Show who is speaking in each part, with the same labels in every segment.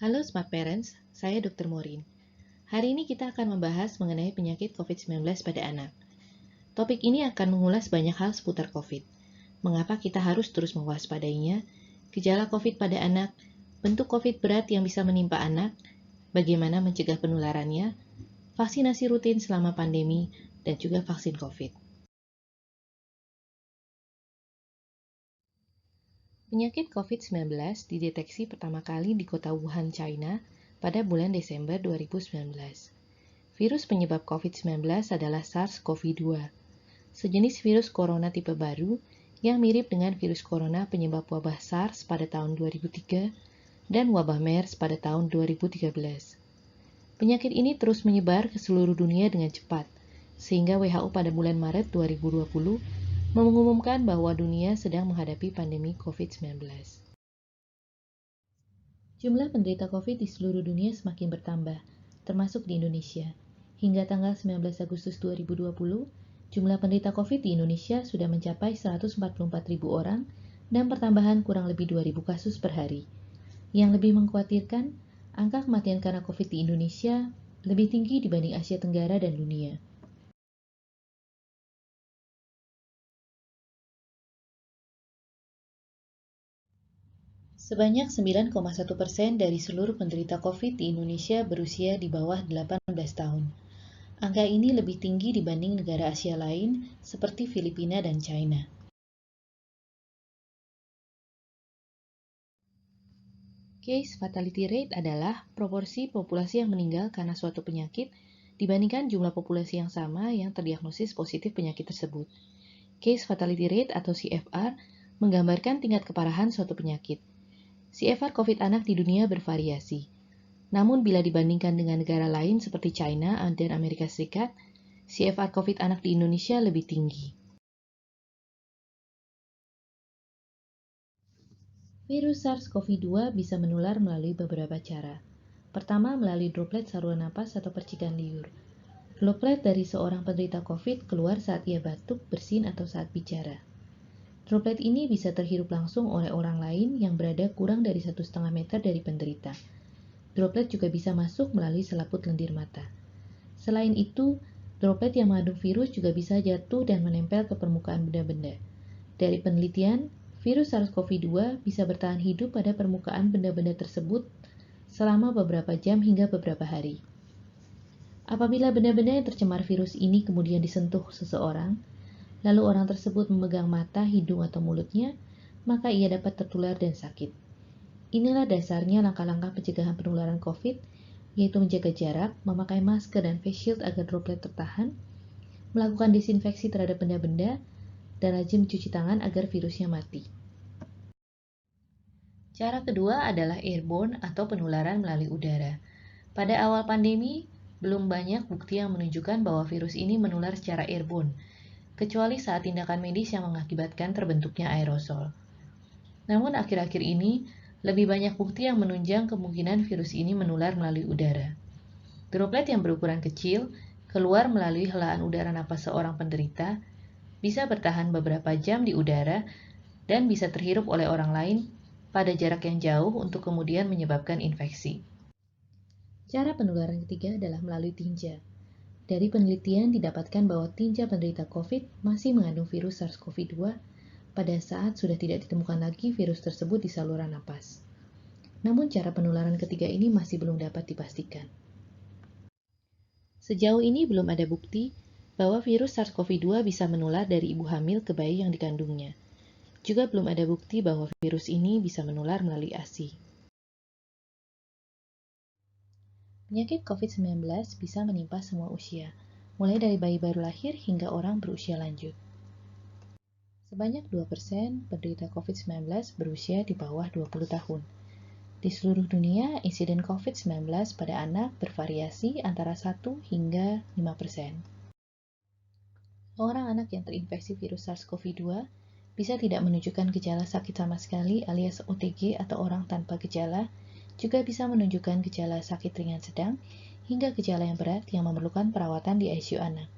Speaker 1: Halo Smart Parents, saya Dr. Morin. Hari ini kita akan membahas mengenai penyakit COVID-19 pada anak. Topik ini akan mengulas banyak hal seputar COVID. Mengapa kita harus terus mewaspadainya, gejala COVID pada anak, bentuk COVID berat yang bisa menimpa anak, bagaimana mencegah penularannya, vaksinasi rutin selama pandemi, dan juga vaksin COVID. Penyakit COVID-19 dideteksi pertama kali di kota Wuhan, China pada bulan Desember 2019. Virus penyebab COVID-19 adalah SARS-CoV-2, sejenis virus corona tipe baru yang mirip dengan virus corona penyebab wabah SARS pada tahun 2003 dan wabah MERS pada tahun 2013. Penyakit ini terus menyebar ke seluruh dunia dengan cepat, sehingga WHO pada bulan Maret 2020 mengumumkan bahwa dunia sedang menghadapi pandemi COVID-19. Jumlah penderita COVID di seluruh dunia semakin bertambah, termasuk di Indonesia. Hingga tanggal 19 Agustus 2020, jumlah penderita COVID di Indonesia sudah mencapai 144.000 orang dan pertambahan kurang lebih 2.000 kasus per hari. Yang lebih mengkhawatirkan, angka kematian karena COVID di Indonesia lebih tinggi dibanding Asia Tenggara dan dunia. Sebanyak 9,1% dari seluruh penderita COVID di Indonesia berusia di bawah 18 tahun. Angka ini lebih tinggi dibanding negara Asia lain seperti Filipina dan China. Case fatality rate adalah proporsi populasi yang meninggal karena suatu penyakit dibandingkan jumlah populasi yang sama yang terdiagnosis positif penyakit tersebut. Case fatality rate atau CFR menggambarkan tingkat keparahan suatu penyakit. CFR COVID anak di dunia bervariasi. Namun bila dibandingkan dengan negara lain seperti China dan Amerika Serikat, CFR COVID anak di Indonesia lebih tinggi. Virus SARS-CoV-2 bisa menular melalui beberapa cara. Pertama, melalui droplet saluran napas atau percikan liur. Droplet dari seorang penderita COVID keluar saat ia batuk, bersin, atau saat bicara. Droplet ini bisa terhirup langsung oleh orang lain yang berada kurang dari 1,5 meter dari penderita. Droplet juga bisa masuk melalui selaput lendir mata. Selain itu, droplet yang mengandung virus juga bisa jatuh dan menempel ke permukaan benda-benda. Dari penelitian, virus SARS-CoV-2 bisa bertahan hidup pada permukaan benda-benda tersebut selama beberapa jam hingga beberapa hari. Apabila benda-benda yang tercemar virus ini kemudian disentuh seseorang, lalu orang tersebut memegang mata, hidung, atau mulutnya, maka ia dapat tertular dan sakit. Inilah dasarnya langkah-langkah pencegahan penularan COVID, yaitu menjaga jarak, memakai masker dan face shield agar droplet tertahan, melakukan desinfeksi terhadap benda-benda, dan rajin mencuci tangan agar virusnya mati. Cara kedua adalah airborne atau penularan melalui udara. Pada awal pandemi, belum banyak bukti yang menunjukkan bahwa virus ini menular secara airborne, kecuali saat tindakan medis yang mengakibatkan terbentuknya aerosol. Namun akhir-akhir ini, lebih banyak bukti yang menunjang kemungkinan virus ini menular melalui udara. Droplet yang berukuran kecil keluar melalui helaan udara napas seorang penderita, bisa bertahan beberapa jam di udara, dan bisa terhirup oleh orang lain pada jarak yang jauh untuk kemudian menyebabkan infeksi. Cara penularan ketiga adalah melalui tinja. Dari penelitian didapatkan bahwa tinja penderita COVID masih mengandung virus SARS-CoV-2 pada saat sudah tidak ditemukan lagi virus tersebut di saluran napas. Namun cara penularan ketiga ini masih belum dapat dipastikan. Sejauh ini belum ada bukti bahwa virus SARS-CoV-2 bisa menular dari ibu hamil ke bayi yang dikandungnya. Juga belum ada bukti bahwa virus ini bisa menular melalui ASI. Penyakit COVID-19 bisa menimpa semua usia, mulai dari bayi baru lahir hingga orang berusia lanjut. Sebanyak 2% penderita COVID-19 berusia di bawah 20 tahun. Di seluruh dunia, insiden COVID-19 pada anak bervariasi antara 1 hingga 5%. Orang anak yang terinfeksi virus SARS-CoV-2 bisa tidak menunjukkan gejala sakit sama sekali alias OTG atau orang tanpa gejala, juga bisa menunjukkan gejala sakit ringan sedang hingga gejala yang berat yang memerlukan perawatan di ICU anak.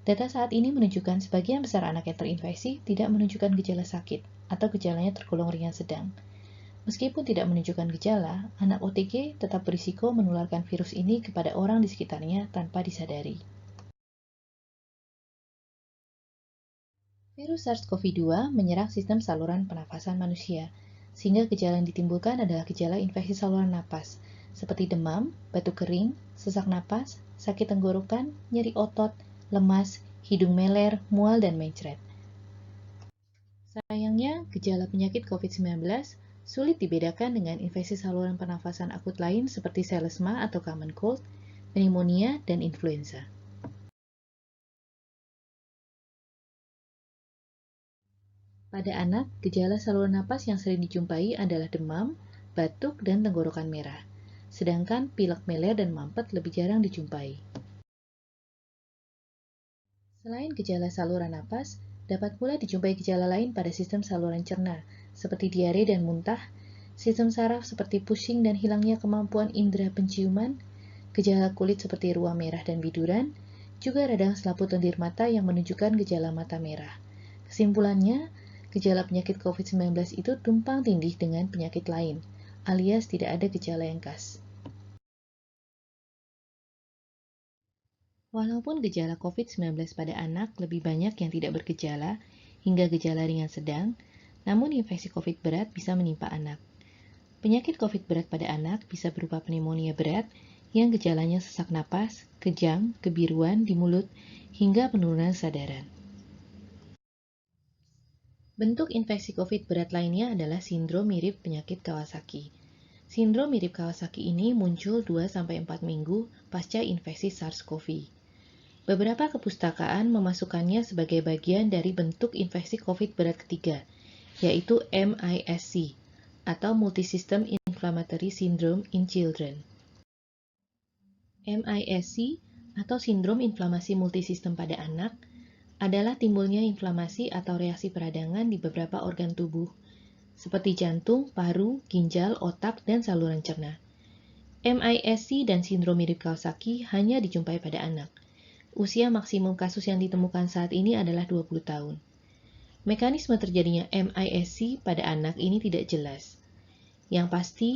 Speaker 1: Data saat ini menunjukkan sebagian besar anak yang terinfeksi tidak menunjukkan gejala sakit atau gejalanya tergolong ringan sedang. Meskipun tidak menunjukkan gejala, anak OTG tetap berisiko menularkan virus ini kepada orang di sekitarnya tanpa disadari. Virus SARS-CoV-2 menyerang sistem saluran pernafasan manusia, sehingga gejala yang ditimbulkan adalah gejala infeksi saluran napas, seperti demam, batuk kering, sesak napas, sakit tenggorokan, nyeri otot, lemas, hidung meler, mual, dan mencret. Sayangnya, gejala penyakit COVID-19 sulit dibedakan dengan infeksi saluran pernafasan akut lain seperti selesma atau common cold, pneumonia, dan influenza. Pada anak, gejala saluran napas yang sering dijumpai adalah demam, batuk, dan tenggorokan merah. Sedangkan pilek meler dan mampet lebih jarang dijumpai. Selain gejala saluran napas, dapat pula dijumpai gejala lain pada sistem saluran cerna, seperti diare dan muntah, sistem saraf seperti pusing dan hilangnya kemampuan indera penciuman, gejala kulit seperti ruam merah dan biduran, juga radang selaput lendir mata yang menunjukkan gejala mata merah. Kesimpulannya, gejala penyakit COVID-19 itu tumpang tindih dengan penyakit lain, alias tidak ada gejala yang khas. Walaupun gejala COVID-19 pada anak lebih banyak yang tidak bergejala hingga gejala ringan sedang, namun infeksi COVID berat bisa menimpa anak. Penyakit COVID berat pada anak bisa berupa pneumonia berat yang gejalanya sesak napas, kejang, kebiruan di mulut, hingga penurunan kesadaran. Bentuk infeksi COVID berat lainnya adalah sindrom mirip penyakit Kawasaki. Sindrom mirip Kawasaki ini muncul 2-4 minggu pasca infeksi SARS-CoV. Beberapa kepustakaan memasukkannya sebagai bagian dari bentuk infeksi COVID berat ketiga, yaitu MIS-C, atau Multisystem Inflammatory Syndrome in Children. MIS-C, atau Sindrom Inflamasi Multisistem pada anak, adalah timbulnya inflamasi atau reaksi peradangan di beberapa organ tubuh, seperti jantung, paru, ginjal, otak, dan saluran cerna. MIS-C dan sindrom mirip Kawasaki hanya dijumpai pada anak. Usia maksimum kasus yang ditemukan saat ini adalah 20 tahun. Mekanisme terjadinya MIS-C pada anak ini tidak jelas. Yang pasti,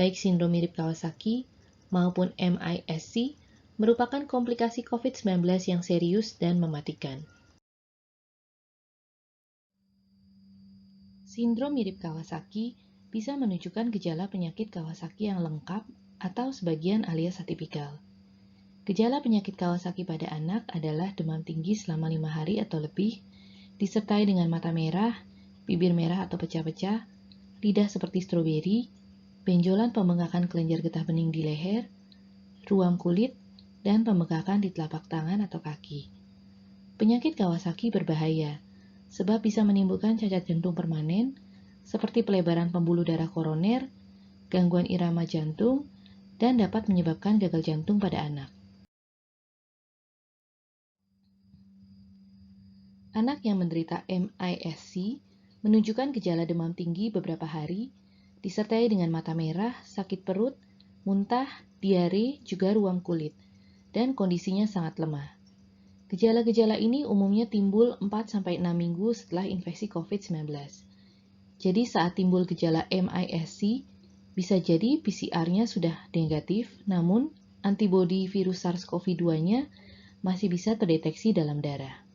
Speaker 1: baik sindrom mirip Kawasaki maupun MIS-C merupakan komplikasi COVID-19 yang serius dan mematikan. Sindrom mirip Kawasaki bisa menunjukkan gejala penyakit Kawasaki yang lengkap atau sebagian alias atipikal. Gejala penyakit Kawasaki pada anak adalah demam tinggi selama 5 hari atau lebih, disertai dengan mata merah, bibir merah atau pecah-pecah, lidah seperti stroberi, benjolan pembengkakan kelenjar getah bening di leher, ruam kulit, dan pembengkakan di telapak tangan atau kaki. Penyakit Kawasaki berbahaya, sebab bisa menimbulkan cacat jantung permanen, seperti pelebaran pembuluh darah koroner, gangguan irama jantung, dan dapat menyebabkan gagal jantung pada anak. Anak yang menderita MIS-C menunjukkan gejala demam tinggi beberapa hari, disertai dengan mata merah, sakit perut, muntah, diare, juga ruam kulit, dan kondisinya sangat lemah. Gejala-gejala ini umumnya timbul 4-6 minggu setelah infeksi COVID-19. Jadi saat timbul gejala MIS-C, bisa jadi PCR-nya sudah negatif, namun antibodi virus SARS-CoV-2-nya masih bisa terdeteksi dalam darah.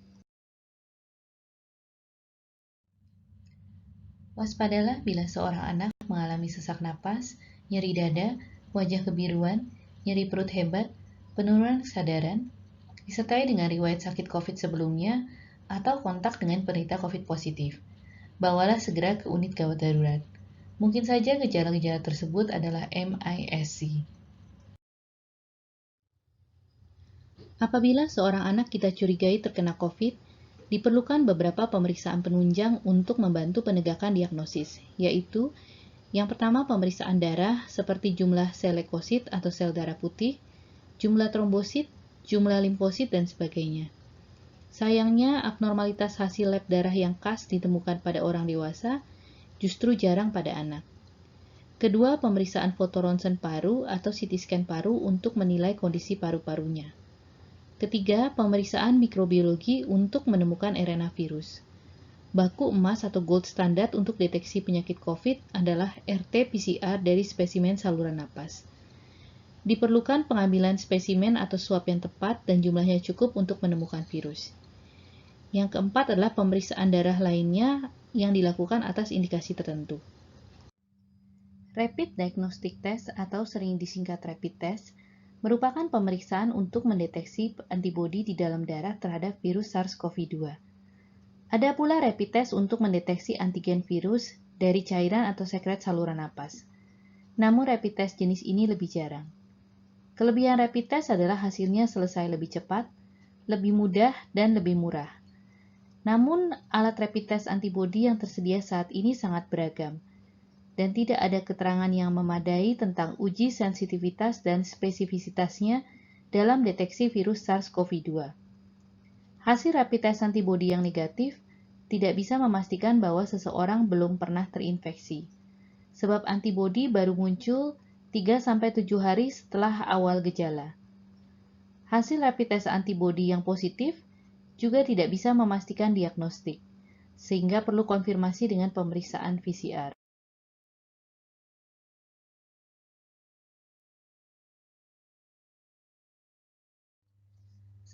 Speaker 1: Waspadalah bila seorang anak mengalami sesak napas, nyeri dada, wajah kebiruan, nyeri perut hebat, penurunan kesadaran, disertai dengan riwayat sakit COVID sebelumnya atau kontak dengan penderita COVID positif. Bawalah segera ke unit gawat darurat. Mungkin saja gejala-gejala tersebut adalah MIS-C. Apabila seorang anak kita curigai terkena COVID, diperlukan beberapa pemeriksaan penunjang untuk membantu penegakan diagnosis, yaitu yang pertama pemeriksaan darah seperti jumlah sel leukosit atau sel darah putih, jumlah trombosit, jumlah limfosit, dan sebagainya. Sayangnya, abnormalitas hasil lab darah yang khas ditemukan pada orang dewasa, justru jarang pada anak. Kedua, pemeriksaan foto ronsen paru atau CT scan paru untuk menilai kondisi paru-parunya. Ketiga, pemeriksaan mikrobiologi untuk menemukan RNA virus. Baku emas atau gold standard untuk deteksi penyakit COVID adalah RT-PCR dari spesimen saluran napas. Diperlukan pengambilan spesimen atau swab yang tepat dan jumlahnya cukup untuk menemukan virus. Yang keempat adalah pemeriksaan darah lainnya yang dilakukan atas indikasi tertentu. Rapid Diagnostic Test atau sering disingkat rapid test merupakan pemeriksaan untuk mendeteksi antibodi di dalam darah terhadap virus SARS-CoV-2. Ada pula rapid test untuk mendeteksi antigen virus dari cairan atau sekret saluran napas. Namun rapid test jenis ini lebih jarang. Kelebihan rapid test adalah hasilnya selesai lebih cepat, lebih mudah, dan lebih murah. Namun, alat rapid test antibodi yang tersedia saat ini sangat beragam, dan tidak ada keterangan yang memadai tentang uji sensitivitas dan spesifisitasnya dalam deteksi virus SARS-CoV-2. Hasil rapid test antibodi yang negatif tidak bisa memastikan bahwa seseorang belum pernah terinfeksi, sebab antibodi baru muncul 3-7 hari setelah awal gejala. Hasil rapid test antibodi yang positif juga tidak bisa memastikan diagnostik, sehingga perlu konfirmasi dengan pemeriksaan PCR.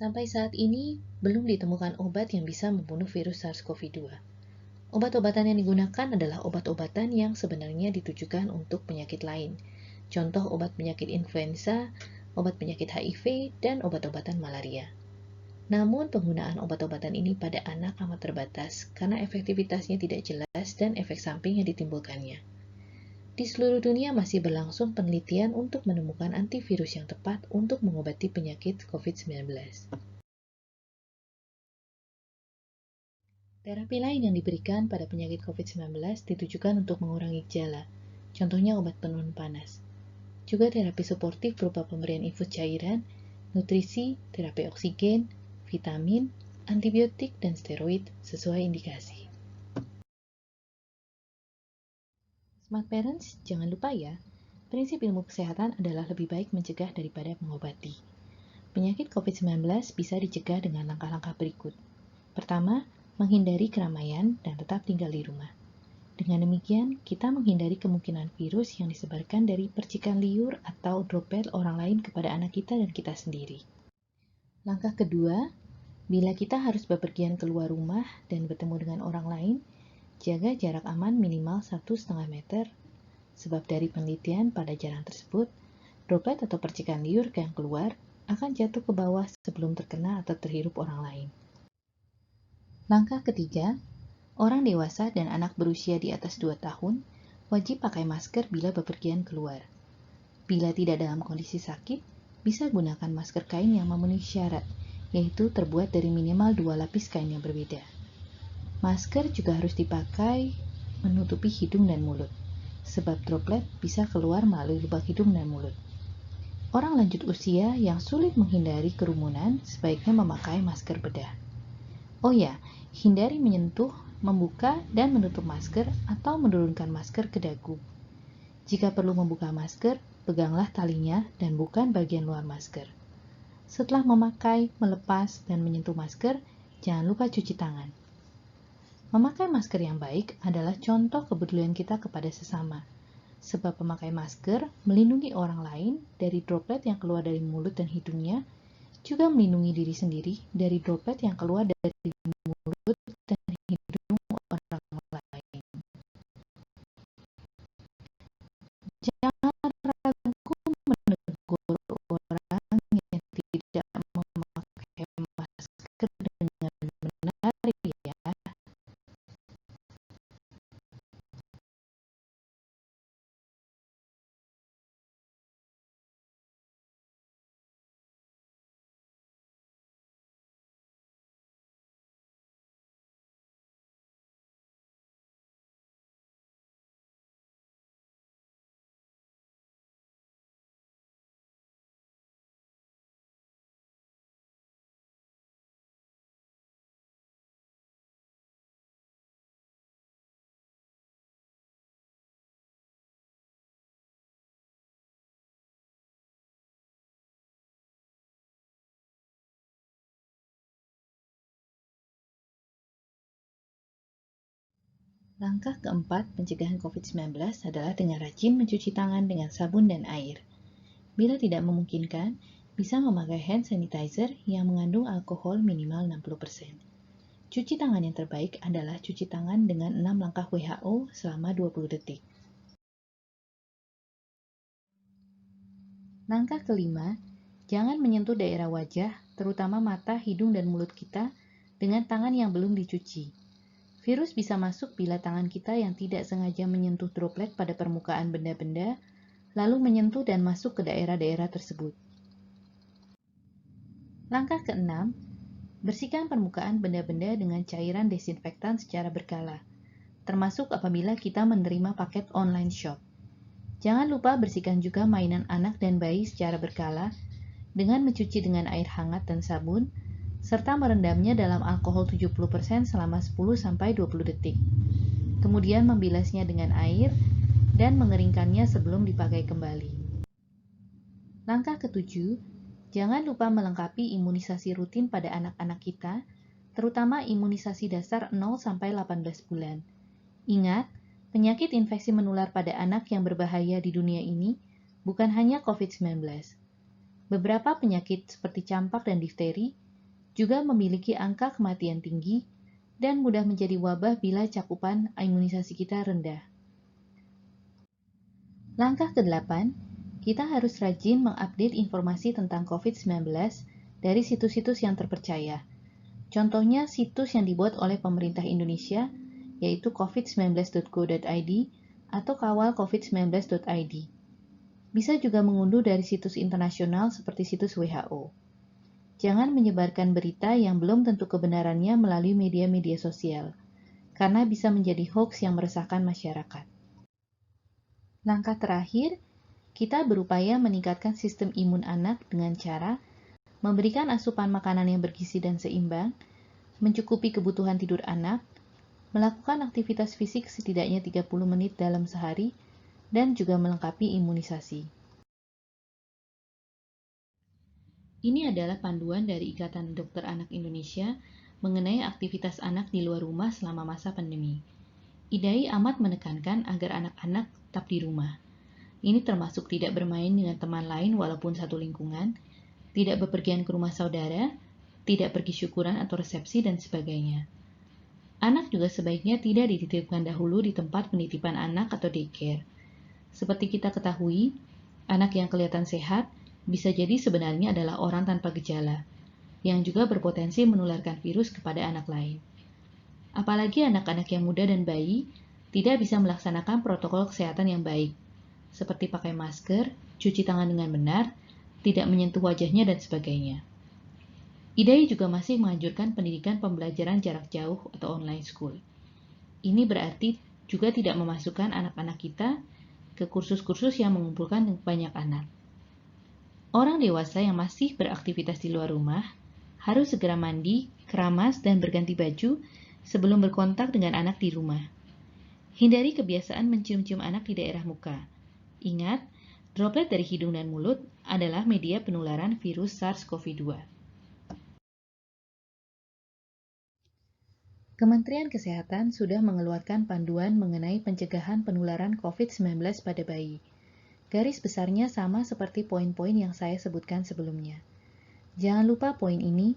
Speaker 1: Sampai saat ini, belum ditemukan obat yang bisa membunuh virus SARS-CoV-2. Obat-obatan yang digunakan adalah obat-obatan yang sebenarnya ditujukan untuk penyakit lain. Contoh obat penyakit influenza, obat penyakit HIV, dan obat-obatan malaria. Namun, penggunaan obat-obatan ini pada anak amat terbatas karena efektivitasnya tidak jelas dan efek samping yang ditimbulkannya. Di seluruh dunia masih berlangsung penelitian untuk menemukan antivirus yang tepat untuk mengobati penyakit COVID-19. Terapi lain yang diberikan pada penyakit COVID-19 ditujukan untuk mengurangi gejala, contohnya obat penurun panas. Juga terapi suportif berupa pemberian infus cairan, nutrisi, terapi oksigen, vitamin, antibiotik, dan steroid sesuai indikasi. Smart Parents, jangan lupa ya, prinsip ilmu kesehatan adalah lebih baik mencegah daripada mengobati. Penyakit COVID-19 bisa dicegah dengan langkah-langkah berikut. Pertama, menghindari keramaian dan tetap tinggal di rumah. Dengan demikian, kita menghindari kemungkinan virus yang disebarkan dari percikan liur atau droplet orang lain kepada anak kita dan kita sendiri. Langkah kedua, bila kita harus bepergian keluar rumah dan bertemu dengan orang lain, jaga jarak aman minimal 1,5 meter, sebab dari penelitian pada jarak tersebut, droplet atau percikan liur yang keluar akan jatuh ke bawah sebelum terkena atau terhirup orang lain. Langkah ketiga, orang dewasa dan anak berusia di atas 2 tahun wajib pakai masker bila bepergian keluar. Bila tidak dalam kondisi sakit, bisa gunakan masker kain yang memenuhi syarat, yaitu terbuat dari minimal 2 lapis kain yang berbeda. Masker juga harus dipakai menutupi hidung dan mulut, sebab droplet bisa keluar melalui lubang hidung dan mulut. Orang lanjut usia yang sulit menghindari kerumunan sebaiknya memakai masker bedah. Oh ya, hindari menyentuh, membuka, dan menutup masker atau menurunkan masker ke dagu. Jika perlu membuka masker, peganglah talinya dan bukan bagian luar masker. Setelah memakai, melepas, dan menyentuh masker, jangan lupa cuci tangan. Memakai masker yang baik adalah contoh kepedulian kita kepada sesama, sebab memakai masker melindungi orang lain dari droplet yang keluar dari mulut dan hidungnya, juga melindungi diri sendiri dari droplet yang keluar dari mulut dan hidung orang lain. Jangan ragu menegur orang yang tidak memakai masker dengan benar ya. Langkah keempat pencegahan COVID-19 adalah dengan rajin mencuci tangan dengan sabun dan air. Bila tidak memungkinkan, bisa memakai hand sanitizer yang mengandung alkohol minimal 60%. Cuci tangan yang terbaik adalah cuci tangan dengan 6 langkah WHO selama 20 detik. Langkah kelima, jangan menyentuh daerah wajah, terutama mata, hidung, dan mulut kita dengan tangan yang belum dicuci. Virus bisa masuk bila tangan kita yang tidak sengaja menyentuh droplet pada permukaan benda-benda, lalu menyentuh dan masuk ke daerah-daerah tersebut. Langkah keenam, bersihkan permukaan benda-benda dengan cairan desinfektan secara berkala, termasuk apabila kita menerima paket online shop. Jangan lupa bersihkan juga mainan anak dan bayi secara berkala dengan mencuci dengan air hangat dan sabun, serta merendamnya dalam alkohol 70% selama 10-20 detik. Kemudian membilasnya dengan air dan mengeringkannya sebelum dipakai kembali. Langkah ketujuh, jangan lupa melengkapi imunisasi rutin pada anak-anak kita, terutama imunisasi dasar 0-18 bulan. Ingat, penyakit infeksi menular pada anak yang berbahaya di dunia ini bukan hanya COVID-19. Beberapa penyakit seperti campak dan difteri juga memiliki angka kematian tinggi dan mudah menjadi wabah bila cakupan imunisasi kita rendah. Langkah ke-8, kita harus rajin mengupdate informasi tentang COVID-19 dari situs-situs yang terpercaya. Contohnya situs yang dibuat oleh pemerintah Indonesia, yaitu covid19.go.id atau kawalcovid19.id. Bisa juga mengunduh dari situs internasional seperti situs WHO. Jangan menyebarkan berita yang belum tentu kebenarannya melalui media-media sosial, karena bisa menjadi hoax yang meresahkan masyarakat. Langkah terakhir, kita berupaya meningkatkan sistem imun anak dengan cara memberikan asupan makanan yang bergizi dan seimbang, mencukupi kebutuhan tidur anak, melakukan aktivitas fisik setidaknya 30 menit dalam sehari, dan juga melengkapi imunisasi. Ini adalah panduan dari Ikatan Dokter Anak Indonesia mengenai aktivitas anak di luar rumah selama masa pandemi. IDAI amat menekankan agar anak-anak tetap di rumah. Ini termasuk tidak bermain dengan teman lain walaupun satu lingkungan, tidak bepergian ke rumah saudara, tidak pergi syukuran atau resepsi, dan sebagainya. Anak juga sebaiknya tidak dititipkan dahulu di tempat penitipan anak atau daycare. Seperti kita ketahui, anak yang kelihatan sehat bisa jadi sebenarnya adalah orang tanpa gejala, yang juga berpotensi menularkan virus kepada anak lain. Apalagi anak-anak yang muda dan bayi tidak bisa melaksanakan protokol kesehatan yang baik, seperti pakai masker, cuci tangan dengan benar, tidak menyentuh wajahnya, dan sebagainya. IDAI juga masih menganjurkan pendidikan pembelajaran jarak jauh atau online school. Ini berarti juga tidak memasukkan anak-anak kita ke kursus-kursus yang mengumpulkan banyak anak. Orang dewasa yang masih beraktivitas di luar rumah harus segera mandi, keramas, dan berganti baju sebelum berkontak dengan anak di rumah. Hindari kebiasaan mencium-cium anak di daerah muka. Ingat, droplet dari hidung dan mulut adalah media penularan virus SARS-CoV-2. Kementerian Kesehatan sudah mengeluarkan panduan mengenai pencegahan penularan COVID-19 pada bayi. Garis besarnya sama seperti poin-poin yang saya sebutkan sebelumnya. Jangan lupa poin ini,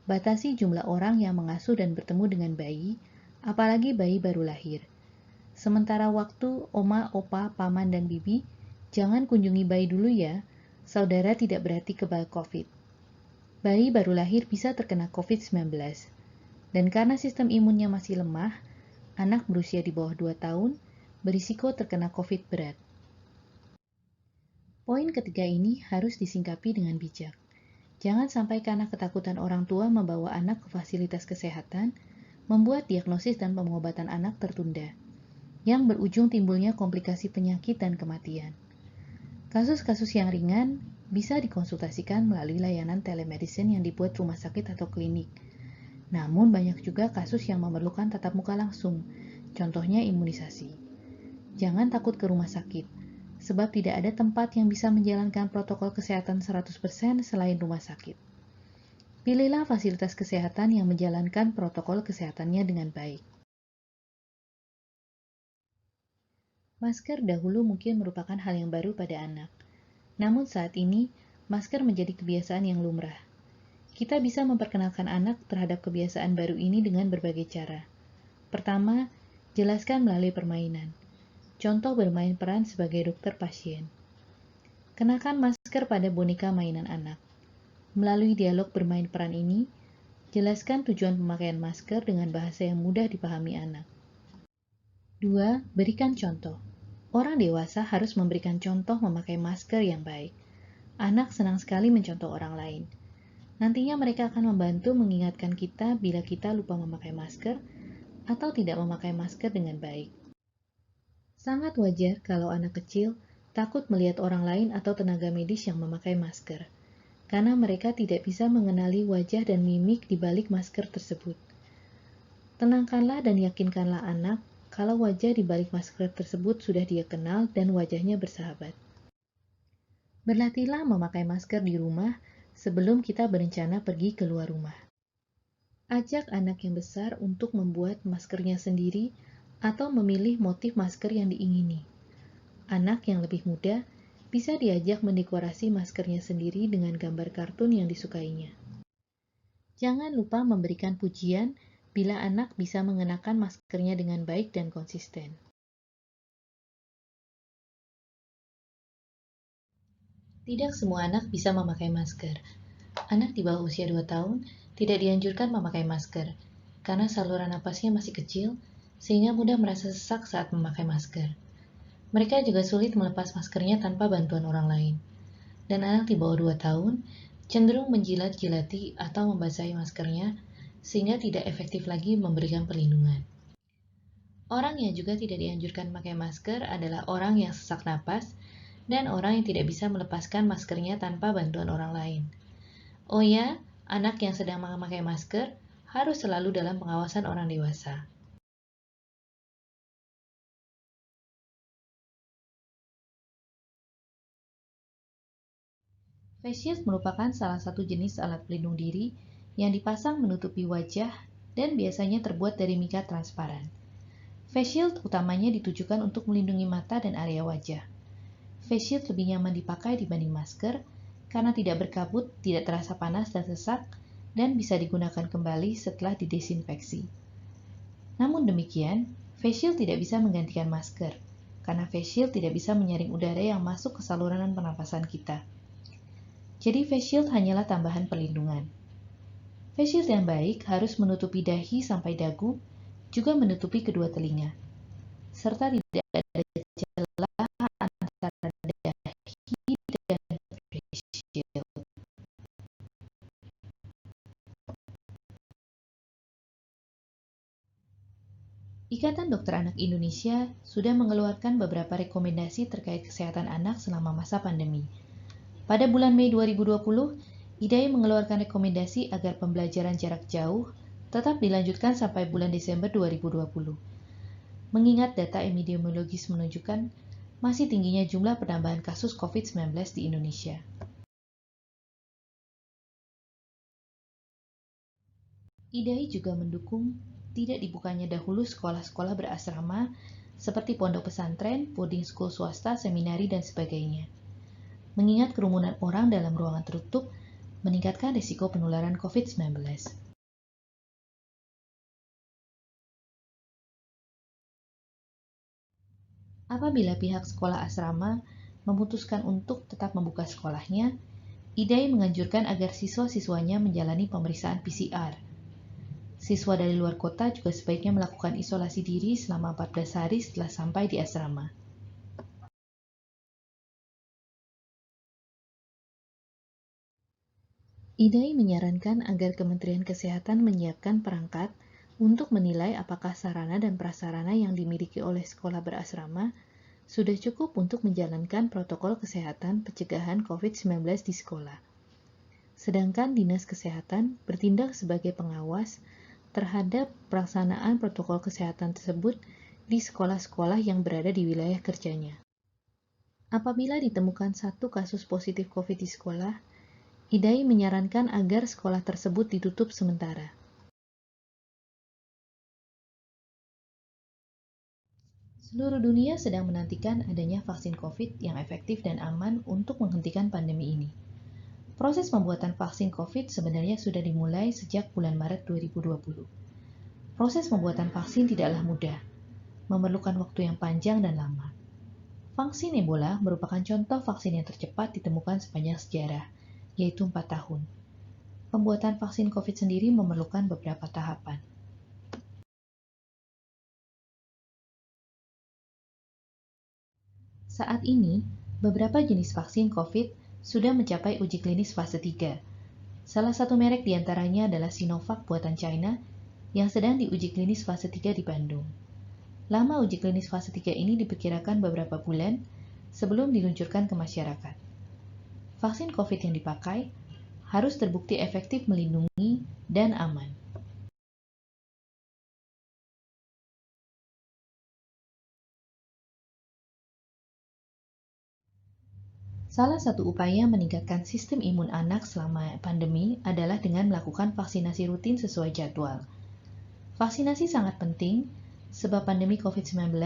Speaker 1: batasi jumlah orang yang mengasuh dan bertemu dengan bayi, apalagi bayi baru lahir. Sementara waktu oma, opa, paman, dan bibi, jangan kunjungi bayi dulu ya, saudara tidak berarti kebal COVID. Bayi baru lahir bisa terkena COVID-19. Dan karena sistem imunnya masih lemah, anak berusia di bawah 2 tahun berisiko terkena COVID berat. Poin ketiga ini harus disingkapi dengan bijak. Jangan sampai karena ketakutan orang tua membawa anak ke fasilitas kesehatan, membuat diagnosis dan pengobatan anak tertunda, yang berujung timbulnya komplikasi penyakit dan kematian. Kasus-kasus yang ringan bisa dikonsultasikan melalui layanan telemedicine yang dibuat rumah sakit atau klinik. Namun banyak juga kasus yang memerlukan tatap muka langsung, contohnya imunisasi. Jangan takut ke rumah sakit, sebab tidak ada tempat yang bisa menjalankan protokol kesehatan 100% selain rumah sakit. Pilihlah fasilitas kesehatan yang menjalankan protokol kesehatannya dengan baik. Masker dahulu mungkin merupakan hal yang baru pada anak. Namun saat ini, masker menjadi kebiasaan yang lumrah. Kita bisa memperkenalkan anak terhadap kebiasaan baru ini dengan berbagai cara. Pertama, jelaskan melalui permainan. Contoh bermain peran sebagai dokter pasien. Kenakan masker pada boneka mainan anak. Melalui dialog bermain peran ini, jelaskan tujuan pemakaian masker dengan bahasa yang mudah dipahami anak. 2. Berikan contoh. Orang dewasa harus memberikan contoh memakai masker yang baik. Anak senang sekali mencontoh orang lain. Nantinya mereka akan membantu mengingatkan kita bila kita lupa memakai masker atau tidak memakai masker dengan baik. Sangat wajar kalau anak kecil takut melihat orang lain atau tenaga medis yang memakai masker, karena mereka tidak bisa mengenali wajah dan mimik di balik masker tersebut. Tenangkanlah dan yakinkanlah anak kalau wajah di balik masker tersebut sudah dia kenal dan wajahnya bersahabat. Berlatihlah memakai masker di rumah sebelum kita berencana pergi keluar rumah. Ajak anak yang besar untuk membuat maskernya sendiri atau memilih motif masker yang diingini. Anak yang lebih muda bisa diajak mendekorasi maskernya sendiri dengan gambar kartun yang disukainya. Jangan lupa memberikan pujian bila anak bisa mengenakan maskernya dengan baik dan konsisten. Tidak semua anak bisa memakai masker. Anak di bawah usia 2 tahun tidak dianjurkan memakai masker karena saluran napasnya masih kecil sehingga mudah merasa sesak saat memakai masker. Mereka juga sulit melepas maskernya tanpa bantuan orang lain. Dan anak di bawah 2 tahun cenderung menjilat-jilati atau membasahi maskernya sehingga tidak efektif lagi memberikan perlindungan. Orang yang juga tidak dianjurkan memakai masker adalah orang yang sesak napas dan orang yang tidak bisa melepaskan maskernya tanpa bantuan orang lain. Oh ya, anak yang sedang memakai masker harus selalu dalam pengawasan orang dewasa. Face shield merupakan salah satu jenis alat pelindung diri yang dipasang menutupi wajah dan biasanya terbuat dari mika transparan. Face shield utamanya ditujukan untuk melindungi mata dan area wajah. Face shield lebih nyaman dipakai dibanding masker karena tidak berkabut, tidak terasa panas dan sesak, dan bisa digunakan kembali setelah didesinfeksi. Namun demikian, face shield tidak bisa menggantikan masker, karena face shield tidak bisa menyaring udara yang masuk ke saluran pernapasan kita. Jadi face shield hanyalah tambahan perlindungan. Face shield yang baik harus menutupi dahi sampai dagu, juga menutupi kedua telinga, serta tidak ada celah antara dahi dan face shield. Ikatan Dokter Anak Indonesia sudah mengeluarkan beberapa rekomendasi terkait kesehatan anak selama masa pandemi. Pada bulan Mei 2020, IDAI mengeluarkan rekomendasi agar pembelajaran jarak jauh tetap dilanjutkan sampai bulan Desember 2020. Mengingat data epidemiologis menunjukkan masih tingginya jumlah penambahan kasus COVID-19 di Indonesia. IDAI juga mendukung tidak dibukanya dahulu sekolah-sekolah berasrama seperti pondok pesantren, boarding school swasta, seminari, dan sebagainya. Mengingat kerumunan orang dalam ruangan tertutup meningkatkan risiko penularan COVID-19. Apabila pihak sekolah asrama memutuskan untuk tetap membuka sekolahnya, IDAI menganjurkan agar siswa-siswanya menjalani pemeriksaan PCR. Siswa dari luar kota juga sebaiknya melakukan isolasi diri selama 14 hari setelah sampai di asrama. IDAI menyarankan agar Kementerian Kesehatan menyiapkan perangkat untuk menilai apakah sarana dan prasarana yang dimiliki oleh sekolah berasrama sudah cukup untuk menjalankan protokol kesehatan pencegahan COVID-19 di sekolah. Sedangkan Dinas Kesehatan bertindak sebagai pengawas terhadap pelaksanaan protokol kesehatan tersebut di sekolah-sekolah yang berada di wilayah kerjanya. Apabila ditemukan satu kasus positif COVID di sekolah, IDAI menyarankan agar sekolah tersebut ditutup sementara. Seluruh dunia sedang menantikan adanya vaksin COVID yang efektif dan aman untuk menghentikan pandemi ini. Proses pembuatan vaksin COVID sebenarnya sudah dimulai sejak bulan Maret 2020. Proses pembuatan vaksin tidaklah mudah, memerlukan waktu yang panjang dan lama. Vaksin Ebola merupakan contoh vaksin yang tercepat ditemukan sepanjang sejarah, yaitu 4 tahun. Pembuatan vaksin COVID sendiri memerlukan beberapa tahapan. Saat ini, beberapa jenis vaksin COVID sudah mencapai uji klinis fase 3. Salah satu merek diantaranya adalah Sinovac buatan China yang sedang diuji klinis fase 3 di Bandung. Lama uji klinis fase 3 ini diperkirakan beberapa bulan sebelum diluncurkan ke masyarakat. Vaksin COVID yang dipakai harus terbukti efektif melindungi dan aman. Salah satu upaya meningkatkan sistem imun anak selama pandemi adalah dengan melakukan vaksinasi rutin sesuai jadwal. Vaksinasi sangat penting sebab pandemi COVID-19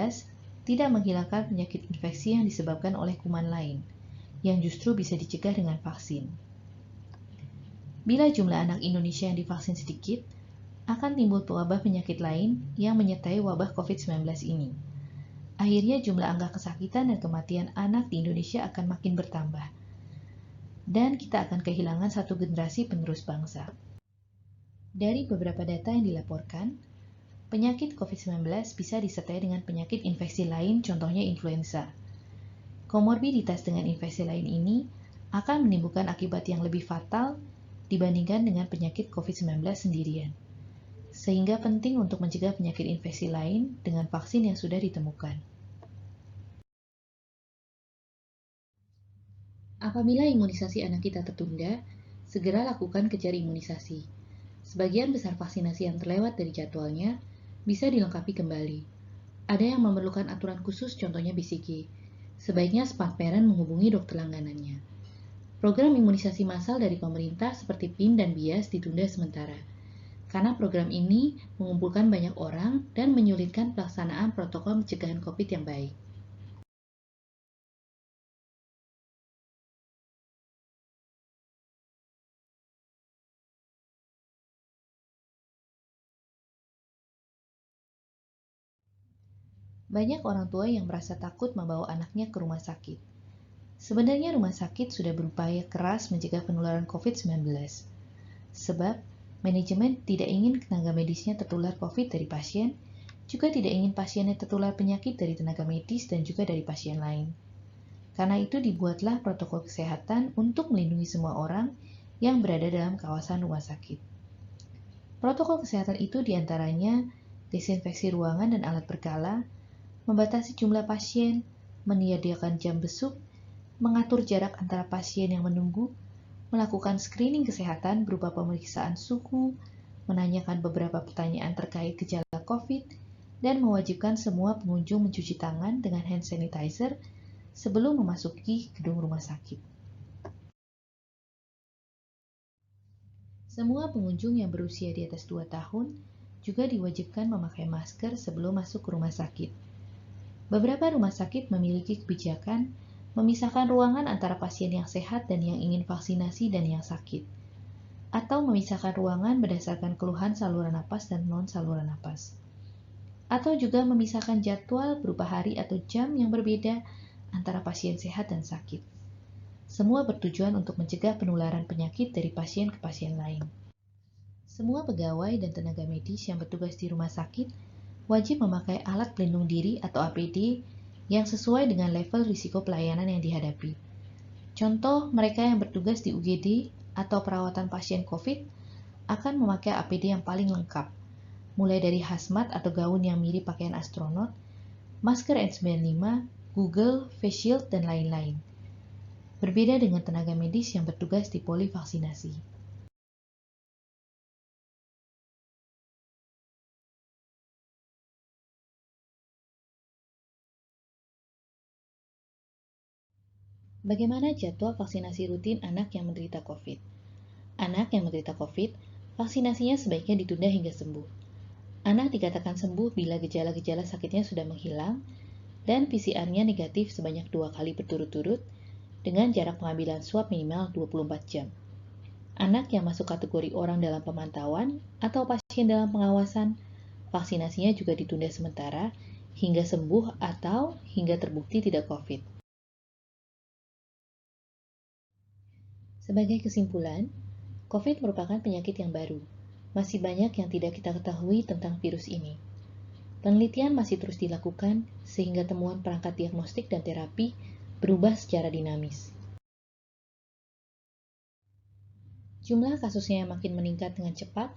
Speaker 1: tidak menghilangkan penyakit infeksi yang disebabkan oleh kuman lain, yang justru bisa dicegah dengan vaksin. Bila jumlah anak Indonesia yang divaksin sedikit, akan timbul wabah penyakit lain yang menyertai wabah COVID-19 ini. Akhirnya jumlah angka kesakitan dan kematian anak di Indonesia akan makin bertambah. Dan kita akan kehilangan satu generasi penerus bangsa. Dari beberapa data yang dilaporkan, penyakit COVID-19 bisa disertai dengan penyakit infeksi lain, contohnya influenza. Komorbiditas dengan infeksi lain ini akan menimbulkan akibat yang lebih fatal dibandingkan dengan penyakit COVID-19 sendirian. Sehingga penting untuk mencegah penyakit infeksi lain dengan vaksin yang sudah ditemukan. Apabila imunisasi anak kita tertunda, segera lakukan kejar imunisasi. Sebagian besar vaksinasi yang terlewat dari jadwalnya bisa dilengkapi kembali. Ada yang memerlukan aturan khusus, contohnya BCG. Sebaiknya smart parent menghubungi dokter langganannya. Program imunisasi massal dari pemerintah seperti PIN dan BIAS ditunda sementara, karena program ini mengumpulkan banyak orang dan menyulitkan pelaksanaan protokol pencegahan COVID yang baik. Banyak orang tua yang merasa takut membawa anaknya ke rumah sakit. Sebenarnya rumah sakit sudah berupaya keras mencegah penularan COVID-19. Sebab, manajemen tidak ingin tenaga medisnya tertular COVID dari pasien, juga tidak ingin pasiennya tertular penyakit dari tenaga medis dan juga dari pasien lain. Karena itu dibuatlah protokol kesehatan untuk melindungi semua orang yang berada dalam kawasan rumah sakit. Protokol kesehatan itu diantaranya desinfeksi ruangan dan alat berkala, membatasi jumlah pasien, menyediakan jam besuk, mengatur jarak antara pasien yang menunggu, melakukan screening kesehatan berupa pemeriksaan suhu, menanyakan beberapa pertanyaan terkait gejala COVID, dan mewajibkan semua pengunjung mencuci tangan dengan hand sanitizer sebelum memasuki gedung rumah sakit. Semua pengunjung yang berusia di atas 2 tahun juga diwajibkan memakai masker sebelum masuk ke rumah sakit. Beberapa rumah sakit memiliki kebijakan memisahkan ruangan antara pasien yang sehat dan yang ingin vaksinasi dan yang sakit, atau memisahkan ruangan berdasarkan keluhan saluran napas dan non-saluran napas, atau juga memisahkan jadwal berupa hari atau jam yang berbeda antara pasien sehat dan sakit. Semua bertujuan untuk mencegah penularan penyakit dari pasien ke pasien lain. Semua pegawai dan tenaga medis yang bertugas di rumah sakit wajib memakai alat pelindung diri atau APD yang sesuai dengan level risiko pelayanan yang dihadapi. Contoh, mereka yang bertugas di UGD atau perawatan pasien COVID akan memakai APD yang paling lengkap, mulai dari hazmat atau gaun yang mirip pakaian astronot, masker N95, Google, face shield, dan lain-lain. Berbeda dengan tenaga medis yang bertugas di poli vaksinasi. Bagaimana jadwal vaksinasi rutin anak yang menderita COVID? Anak yang menderita COVID, vaksinasinya sebaiknya ditunda hingga sembuh. Anak dikatakan sembuh bila gejala-gejala sakitnya sudah menghilang dan PCR-nya negatif sebanyak 2 kali berturut-turut dengan jarak pengambilan swab minimal 24 jam. Anak yang masuk kategori orang dalam pemantauan atau pasien dalam pengawasan, vaksinasinya juga ditunda sementara hingga sembuh atau hingga terbukti tidak COVID. Sebagai kesimpulan, COVID merupakan penyakit yang baru. Masih banyak yang tidak kita ketahui tentang virus ini. Penelitian masih terus dilakukan sehingga temuan perangkat diagnostik dan terapi berubah secara dinamis. Jumlah kasusnya yang makin meningkat dengan cepat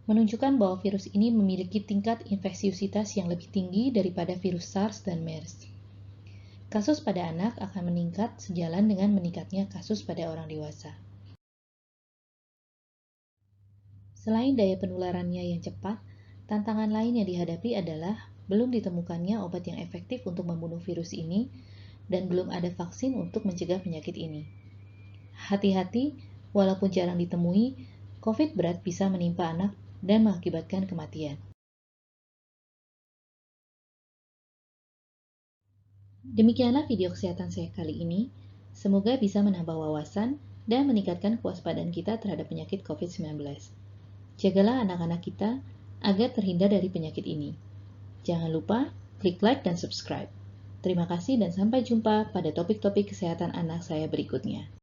Speaker 1: menunjukkan bahwa virus ini memiliki tingkat infeksiositas yang lebih tinggi daripada virus SARS dan MERS. Kasus pada anak akan meningkat sejalan dengan meningkatnya kasus pada orang dewasa. Selain daya penularannya yang cepat, tantangan lain yang dihadapi adalah belum ditemukannya obat yang efektif untuk membunuh virus ini dan belum ada vaksin untuk mencegah penyakit ini. Hati-hati, walaupun jarang ditemui, COVID berat bisa menimpa anak dan mengakibatkan kematian. Demikianlah video kesehatan saya kali ini. Semoga bisa menambah wawasan dan meningkatkan kewaspadaan kita terhadap penyakit COVID-19. Jagalah anak-anak kita agar terhindar dari penyakit ini. Jangan lupa klik like dan subscribe. Terima kasih dan sampai jumpa pada topik-topik kesehatan anak saya berikutnya.